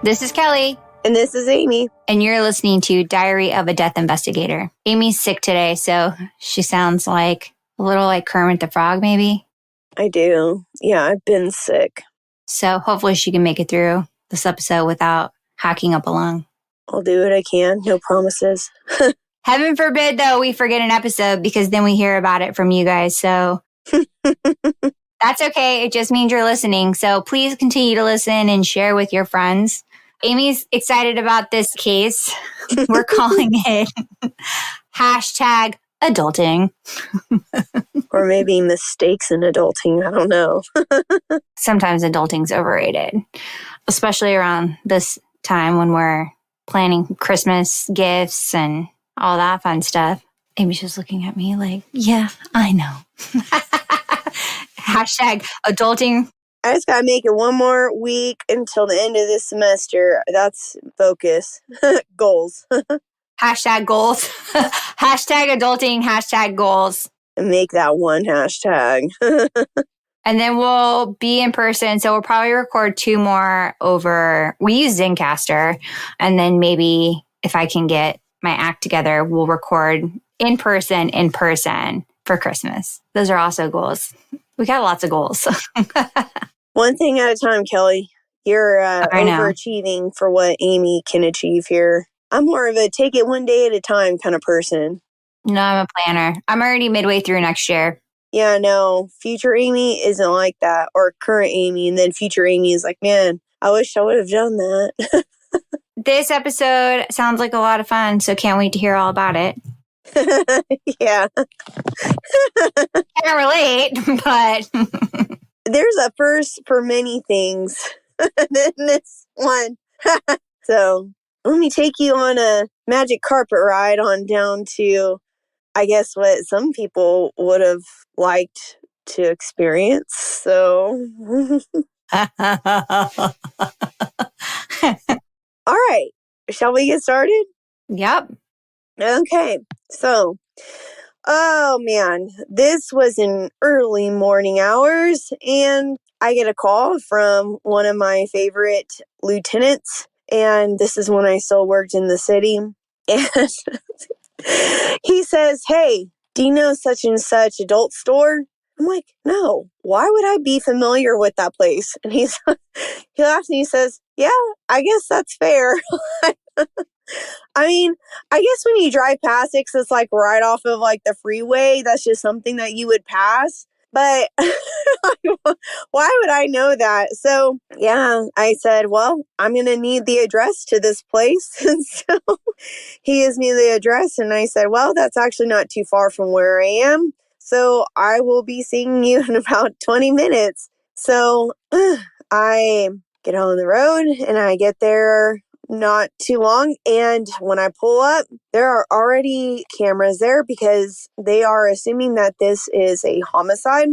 This is Kelly. And this is Amy. And you're listening to Diary of a Death Investigator. Amy's sick today, so she sounds like a little like Kermit the Frog, maybe. I do. Yeah, I've been sick. So hopefully she can make it through this episode without hacking up a lung. I'll do what I can. No promises. Heaven forbid, though, we forget an episode because then we hear about it from you guys. So that's okay. It just means you're listening. So please continue to listen and share with your friends. Amy's excited about this case. We're calling it hashtag adulting. Or maybe mistakes in adulting. I don't know. Sometimes adulting's overrated, especially around this time when we're planning Christmas gifts and all that fun stuff. Amy's just looking at me like, yeah, I know. Hashtag adulting. I just got to make it one more week until the end of this semester. That's focus. Goals. Hashtag goals. Hashtag adulting. Hashtag goals. Make that one hashtag. And then we'll be in person. So we'll probably record 2 more over. We use Zencastr. And then maybe if I can get my act together, we'll record in person for Christmas. Those are also goals. We got lots of goals. One thing at a time, Kelly. You're overachieving for what Amy can achieve here. I'm more of a take it one day at a time kind of person. No, I'm a planner. I'm already midway through next year. Yeah, no. Future Amy isn't like that. Or current Amy. And then future Amy is like, man, I wish I would have done that. This episode sounds like a lot of fun. So can't wait to hear all about it. Yeah. Can't relate, but... There's a first for many things than this one. So let me take you on a magic carpet ride on down to, I guess, what some people would have liked to experience. So, all right. Shall we get started? Yep. Okay. So, oh man, this was in early morning hours, and I get a call from one of my favorite lieutenants, and this is when I still worked in the city, and he says, hey, do you know such and such adult store? I'm like, no, why would I be familiar with that place? And he laughs and he says, yeah, I guess that's fair. I mean, I guess when you drive past it, 'cause it's like right off of like the freeway, that's just something that you would pass. But why would I know that? So, yeah, I said, well, I'm going to need the address to this place. And so he gives me the address. And I said, well, that's actually not too far from where I am. So I will be seeing you in about 20 minutes. So I get on the road and I get there not too long. And when I pull up, there are already cameras there because they are assuming that this is a homicide.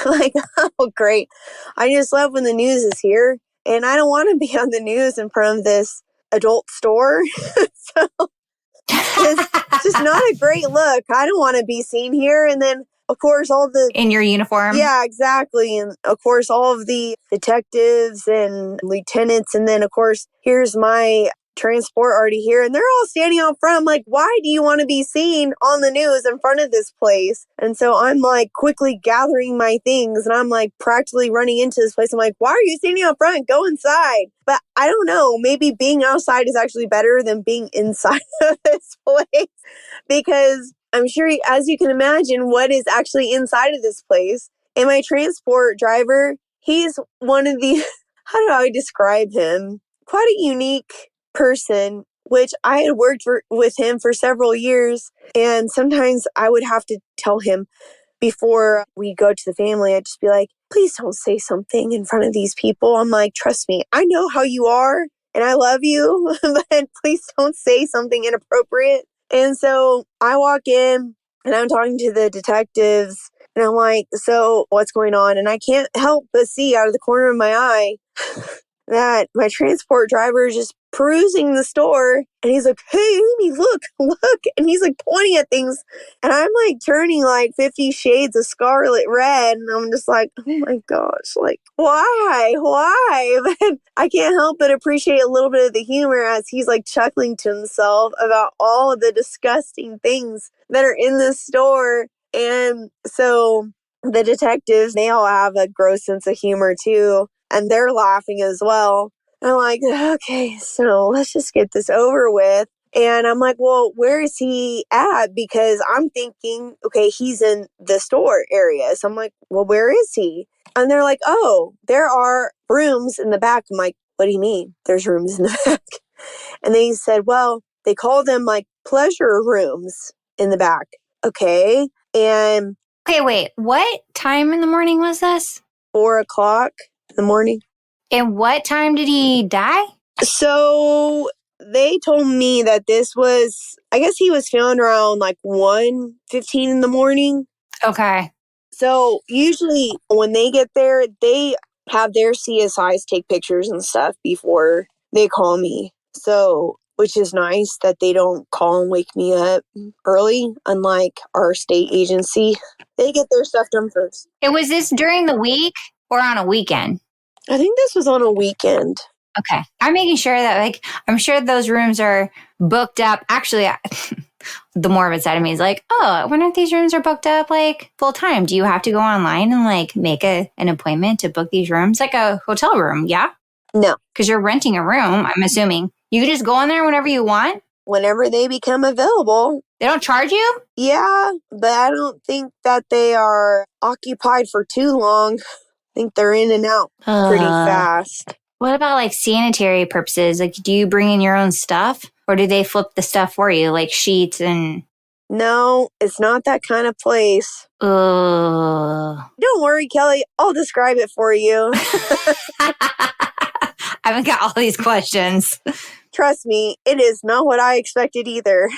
Like, oh, great. I just love when the news is here. And I don't want to be on the news in front of this adult store. So it's just not a great look. I don't want to be seen here. And then, of course, all the... In your uniform? Yeah, exactly. And, of course, all of the detectives and lieutenants. And then, of course, here's my transport already here. And they're all standing out front. I'm like, why do you want to be seen on the news in front of this place? And so I'm, like, quickly gathering my things. And I'm, like, practically running into this place. I'm like, why are you standing out front? Go inside. But I don't know. Maybe being outside is actually better than being inside of this place. Because... I'm sure, as you can imagine, what is actually inside of this place. And my transport driver, he's one of the, how do I describe him? Quite a unique person, which I had worked with him for several years. And sometimes I would have to tell him before we go to the family, I'd just be like, please don't say something in front of these people. I'm like, trust me, I know how you are and I love you, but please don't say something inappropriate. And so I walk in and I'm talking to the detectives and I'm like, so what's going on? And I can't help but see out of the corner of my eye that my transport driver is just perusing the store, and he's like, hey, Amy, look, look. And he's like pointing at things. And I'm like turning like 50 shades of scarlet red. And I'm just like, oh my gosh, like, why? Why? But I can't help but appreciate a little bit of the humor as he's like chuckling to himself about all of the disgusting things that are in the store. And so the detectives, they all have a gross sense of humor too. And they're laughing as well. And I'm like, okay, so let's just get this over with. And I'm like, well, where is he at? Because I'm thinking, okay, he's in the store area. So I'm like, well, where is he? And they're like, oh, there are rooms in the back. I'm like, what do you mean? There's rooms in the back? And they said, well, they call them like pleasure rooms in the back. Okay. And Okay, wait. What time in the morning was this? 4:00 in the morning. And what time did he die? So they told me that this was, I guess he was found around like 1:15 in the morning. Okay. So usually when they get there, they have their CSIs take pictures and stuff before they call me. So, which is nice that they don't call and wake me up early, unlike our state agency. They get their stuff done first. Was this during the week or on a weekend? I think this was on a weekend. Okay. I'm making sure that, like, I'm sure those rooms are booked up. Actually, the morbid side of me is like, oh, I wonder if these rooms are booked up, like, full time. Do you have to go online and, like, make an appointment to book these rooms? Like a hotel room, yeah? No. Because you're renting a room, I'm assuming. You can just go in there whenever you want? Whenever they become available. They don't charge you? Yeah, but I don't think that they are occupied for too long. I think they're in and out pretty fast. What about like sanitary purposes? Like, do you bring in your own stuff or do they flip the stuff for you, like sheets and... No, it's not that kind of place. Ugh. Don't worry, Kelly. I'll describe it for you. I haven't got all these questions. Trust me, it is not what I expected either.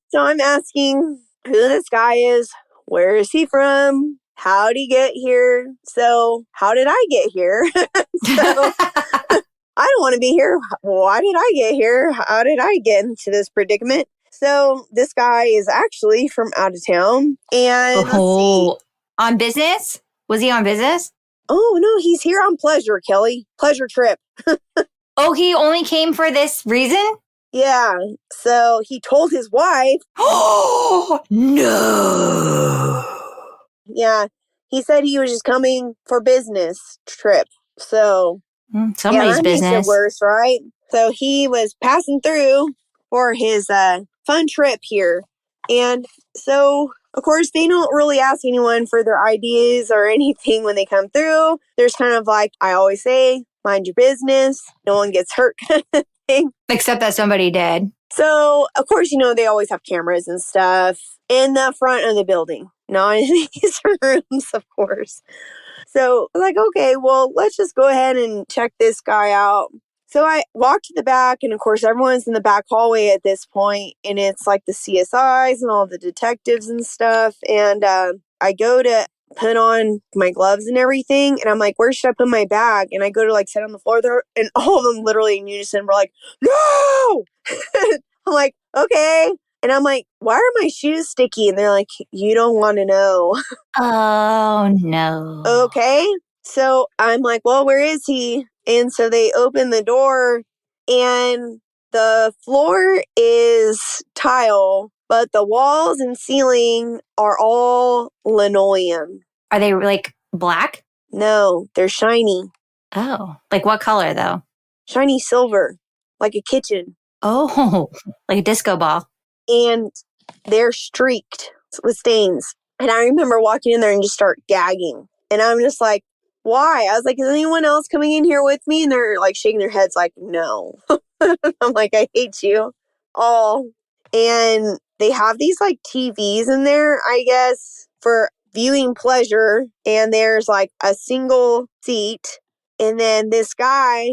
So I'm asking who this guy is. Where is he from? How did he get here? So how did I get here? So I don't want to be here. Why did I get here? How did I get into this predicament? So this guy is actually from out of town. And on business? Was he on business? Oh, no, he's here on pleasure, Kelly. Pleasure trip. Oh, he only came for this reason? Yeah. So he told his wife. Oh, no. Yeah. He said he was just coming for business trip. So somebody's that business. makes it worse, right? So he was passing through for his fun trip here. And so, of course, they don't really ask anyone for their ideas or anything when they come through. There's kind of like, I always say, mind your business. No one gets hurt kind of thing. Except that somebody did. So, of course, they always have cameras and stuff in the front of the building. Not in these rooms, of course. So, like, okay, well, let's just go ahead and check this guy out. So I walked to the back, and of course, everyone's in the back hallway at this point, and it's like the CSIs and all the detectives and stuff. And I go to put on my gloves and everything, and I'm like, where should I put my bag? And I go to like sit on the floor there, and all of them literally in unison were like, no! I'm like, okay. And I'm like, why are my shoes sticky? And they're like, you don't want to know. Oh, no. Okay. So I'm like, well, where is he? And so they open the door, and the floor is tile, but the walls and ceiling are all linoleum. Are they like black? No, they're shiny. Oh, like what color though? Shiny silver, like a kitchen. Oh, like a disco ball. And they're streaked with stains. And I remember walking in there and just start gagging. And I'm just like, why? I was like, is anyone else coming in here with me? And they're like shaking their heads like, no. I'm like, I hate you all. And they have these like TVs in there, I guess, for viewing pleasure. And there's like a single seat. And then this guy,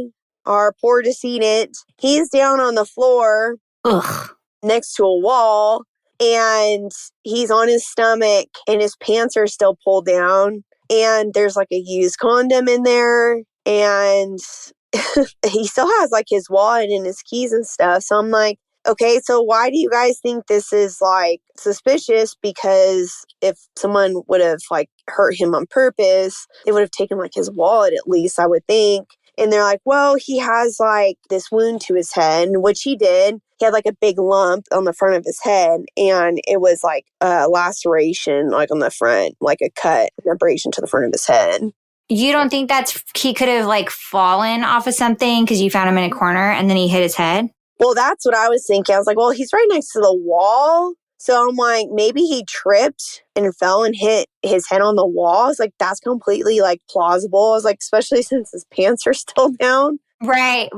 our poor decedent, he's down on the floor. Ugh. Next to a wall, and he's on his stomach, and his pants are still pulled down, and there's like a used condom in there, and he still has like his wallet and his keys and stuff. So I'm like, okay, so why do you guys think this is like suspicious? Because if someone would have like hurt him on purpose, they would have taken like his wallet at least, I would think. And they're like, well, he has like this wound to his head, which he did. He had like a big lump on the front of his head, and it was like a laceration, like on the front, like a cut, an abrasion to the front of his head. You don't think he could have like fallen off of something because you found him in a corner and then he hit his head? Well, that's what I was thinking. I was like, well, he's right next to the wall. So I'm like, maybe he tripped and fell and hit his head on the wall. I was like, that's completely like plausible. I was like, especially since his pants are still down. Right.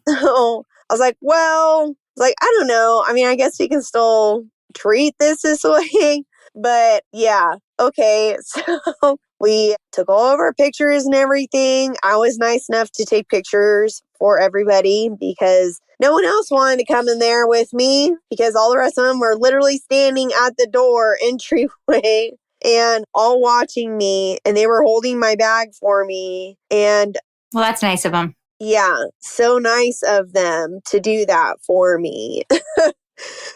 So I was like, well, I don't know. I mean, I guess we can still treat this way. But yeah, okay. So we took all of our pictures and everything. I was nice enough to take pictures for everybody because no one else wanted to come in there with me because all the rest of them were literally standing at the door entryway and all watching me, and they were holding my bag for me. And well, that's nice of them. Yeah, so nice of them to do that for me.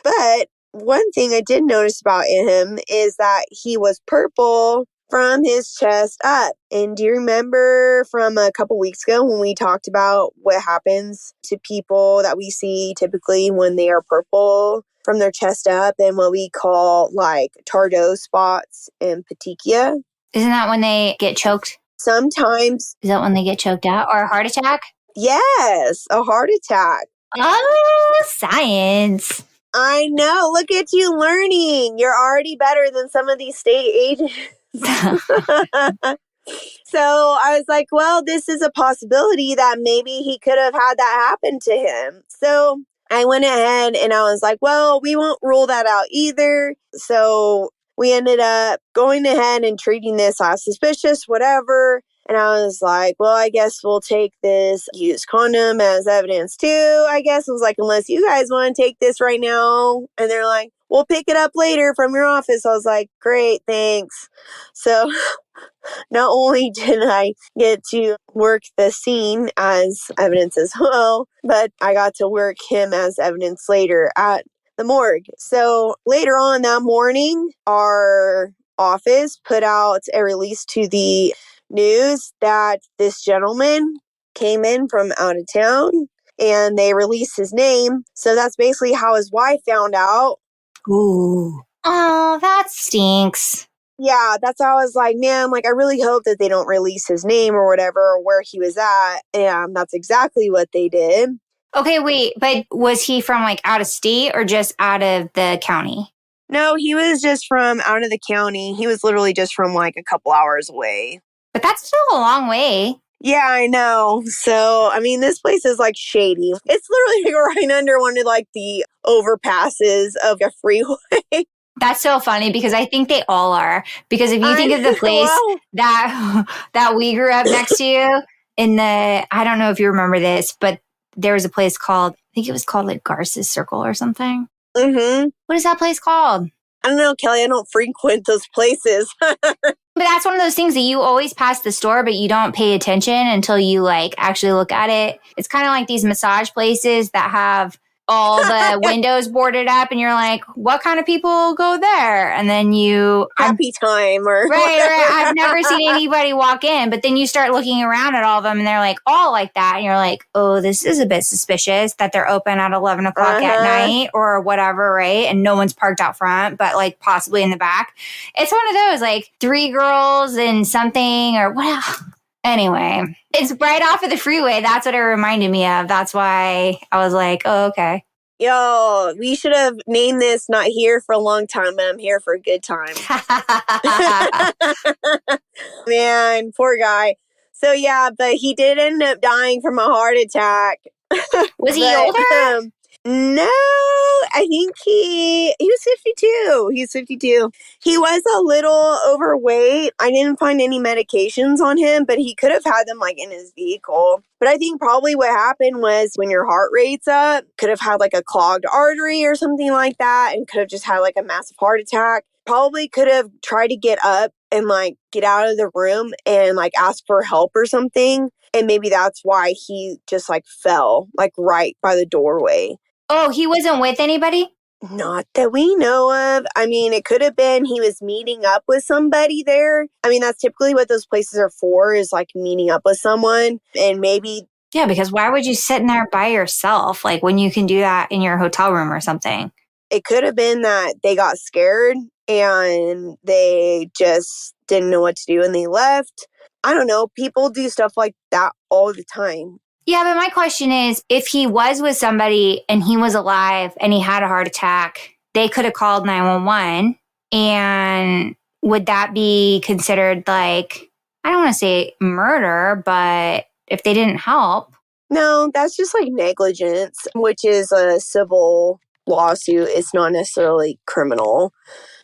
But one thing I did notice about him is that he was purple from his chest up. And do you remember from a couple weeks ago when we talked about what happens to people that we see typically when they are purple from their chest up and what we call like Tardo spots and petechia? Isn't that when they get choked? Sometimes. Is that when they get choked out or a heart attack? Yes, a heart attack. Oh, science. I know. Look at you learning. You're already better than some of these state agents. So I was like, well, this is a possibility that maybe he could have had that happen to him. So I went ahead and I was like, well, we won't rule that out either. So we ended up going ahead and treating this as suspicious, whatever. And I was like, well, I guess we'll take this used condom as evidence too. I guess I was like, unless you guys want to take this right now. And they're like, we'll pick it up later from your office. I was like, great, thanks. So not only did I get to work the scene as evidence as well, but I got to work him as evidence later at the morgue. So later on that morning, our office put out a release to the news that this gentleman came in from out of town and they released his name. So that's basically how his wife found out. Ooh. Oh, that stinks. Yeah, that's how I was like, man, like I really hope that they don't release his name or whatever or where he was at. And that's exactly what they did. Okay, wait, but was he from like out of state or just out of the county? No, he was just from out of the county. He was literally just from like a couple hours away. But that's still a long way. Yeah, I know. So, I mean, this place is like shady. It's literally like right under one of like the overpasses of a freeway. That's so funny because I think they all are. Because if you think of the place that we grew up next to in the, I don't know if you remember this, but there was a place called, I think it was called like Garces Circle or something. Mm-hmm. What is that place called? I don't know, Kelly. I don't frequent those places. But that's one of those things that you always pass the store, but you don't pay attention until you like actually look at it. It's kind of like these massage places that have all the windows boarded up and you're like, what kind of people go there? And then you happy time or right. I've never seen anybody walk in, but then you start looking around at all of them and they're like all like that. And you're like, oh, this is a bit suspicious that they're open at 11 o'clock at night or whatever. Right. And no one's parked out front, but like possibly in the back. It's one of those like 3 girls and something or what. Anyway, it's right off of the freeway. That's what it reminded me of. That's why I was like, oh, okay. Yo, we should have named this Not Here for a Long Time, but I'm Here for a Good Time. Man, poor guy. So yeah, but he did end up dying from a heart attack. Was he older? No, I think he was 52. He's 52. He was a little overweight. I didn't find any medications on him, but he could have had them like in his vehicle. But I think probably what happened was when your heart rate's up, could have had like a clogged artery or something like that and could have just had like a massive heart attack. Probably could have tried to get up and like get out of the room and like ask for help or something. And maybe that's why he just like fell like right by the doorway. Oh, he wasn't with anybody? Not that we know of. I mean, it could have been he was meeting up with somebody there. I mean, that's typically what those places are for, is like meeting up with someone. And maybe. Yeah, because why would you sit in there by yourself? Like when you can do that in your hotel room or something. It could have been that they got scared and they just didn't know what to do and they left. I don't know. People do stuff like that all the time. Yeah, but my question is, if he was with somebody and he was alive and he had a heart attack, they could have called 911. And would that be considered like, I don't want to say murder, but if they didn't help? No, that's just like negligence, which is a civil lawsuit. It's not necessarily criminal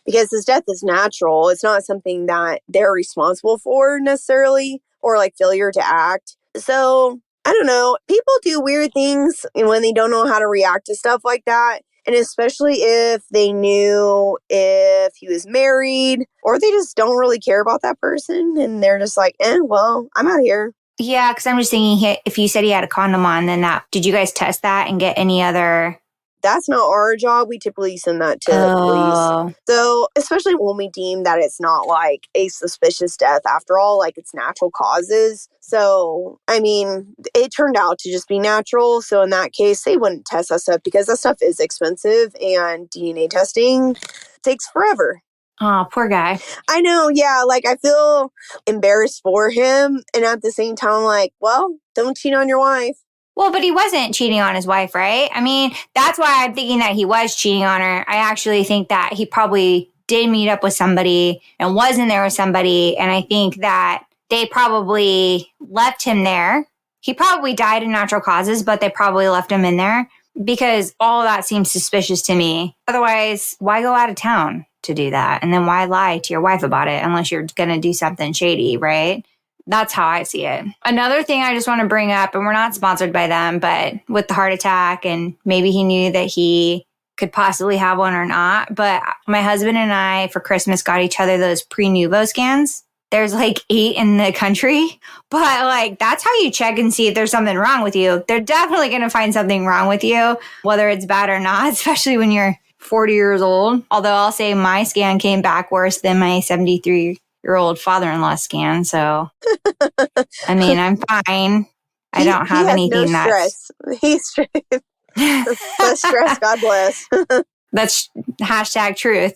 because his death is natural. It's not something that they're responsible for necessarily, or like failure to act. So I don't know. People do weird things when they don't know how to react to stuff like that. And especially if they knew if he was married, or they just don't really care about that person and they're just like, well, I'm out of here. Yeah, because I'm just thinking, if you said he had a condom on, then did you guys test that and get any other? That's not our job. We typically send that to police. So, especially when we deem that it's not like a suspicious death after all, like it's natural causes. So, I mean, it turned out to just be natural. So, in that case, they wouldn't test that stuff because that stuff is expensive and DNA testing takes forever. Oh, poor guy. I know. Yeah. Like, I feel embarrassed for him. And at the same time, like, well, don't cheat on your wife. Well, but he wasn't cheating on his wife, right? I mean, that's why I'm thinking that he was cheating on her. I actually think that he probably did meet up with somebody and was in there with somebody. And I think that they probably left him there. He probably died of natural causes, but they probably left him in there because all of that seems suspicious to me. Otherwise, why go out of town to do that? And then why lie to your wife about it unless you're going to do something shady, right? That's how I see it. Another thing I just want to bring up, and we're not sponsored by them, but with the heart attack, and maybe he knew that he could possibly have one or not. But my husband and I, for Christmas, got each other those pre-nuvo scans. There's like 8 in the country, but like that's how you check and see if there's something wrong with you. They're definitely going to find something wrong with you, whether it's bad or not, especially when you're 40 years old. Although I'll say my scan came back worse than my 73-year-old father-in-law scan. So, I mean, I'm fine. I don't have anything stress. He's stress. Less stress, God bless. That's hashtag truth.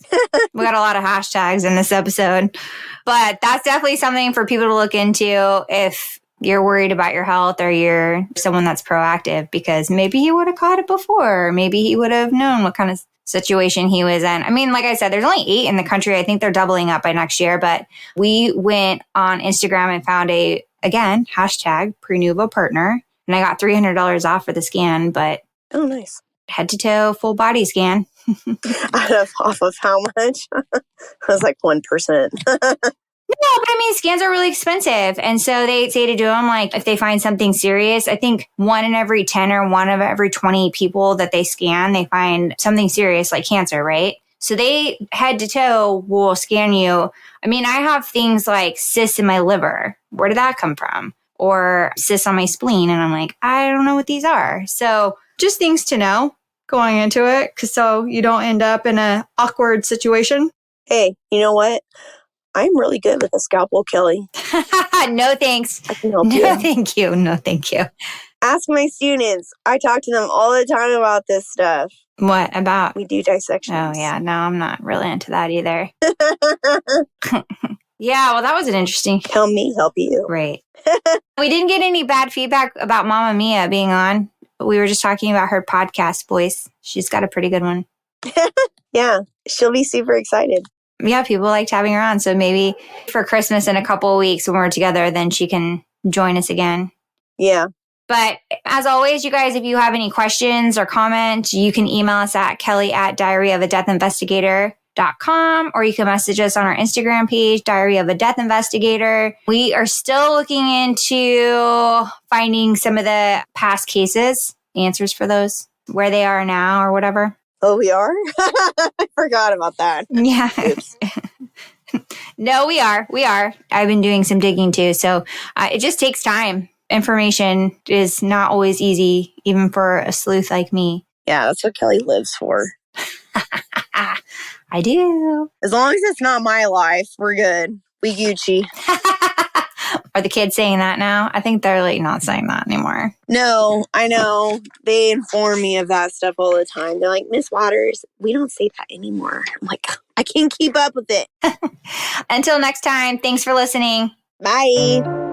We got a lot of hashtags in this episode. But that's definitely something for people to look into if you're worried about your health or you're someone that's proactive, because maybe he would have caught it before. Maybe he would have known what kind of situation he was in. I mean, like I said, there's only 8 in the country. I think they're doubling up by next year. But we went on Instagram and found again, hashtag pre-nuvo partner. And I got $300 off for the scan, but oh, nice. Head to toe, full body scan. Off of how much? I was like 1%. No, but I mean, scans are really expensive. And so they say to do them, like, if they find something serious, I think 1 in every 10 or 1 of every 20 people that they scan, they find something serious like cancer, right? So they head to toe will scan you. I mean, I have things like cysts in my liver. Where did that come from? Or cysts on my spleen. And I'm like, I don't know what these are. So just things to know going into it, so you don't end up in an awkward situation. Hey, you know what? I'm really good with a scalpel, Kelly. No thanks. I can help you. No, thank you. No, thank you. Ask my students. I talk to them all the time about this stuff. What about? We do dissections. Oh, yeah. No, I'm not really into that either. Yeah, well, that was an interesting. Help me help you. Great. We didn't get any bad feedback about Mama Mia being on. We were just talking about her podcast voice. She's got a pretty good one. Yeah, she'll be super excited. Yeah, people liked having her on. So maybe for Christmas in a couple of weeks when we're together, then she can join us again. Yeah. But as always, you guys, if you have any questions or comments, you can email us at kelly@diaryofadeathinvestigator.com, or you can message us on our Instagram page, Diary of a Death Investigator. We are still looking into finding some of the past cases, answers for those, where they are now or whatever. Oh, we are? I forgot about that. Yeah. No, we are. I've been doing some digging too. So it just takes time. information is not always easy, even for a sleuth like me. Yeah, that's what Kelly lives for. I do. As long as it's not my life, we're good. We Gucci. Are the kids saying that now? I think they're like not saying that anymore. No, I know. They inform me of that stuff all the time. They're like, Miss Waters, we don't say that anymore. I'm like, I can't keep up with it. Until next time, thanks for listening. Bye.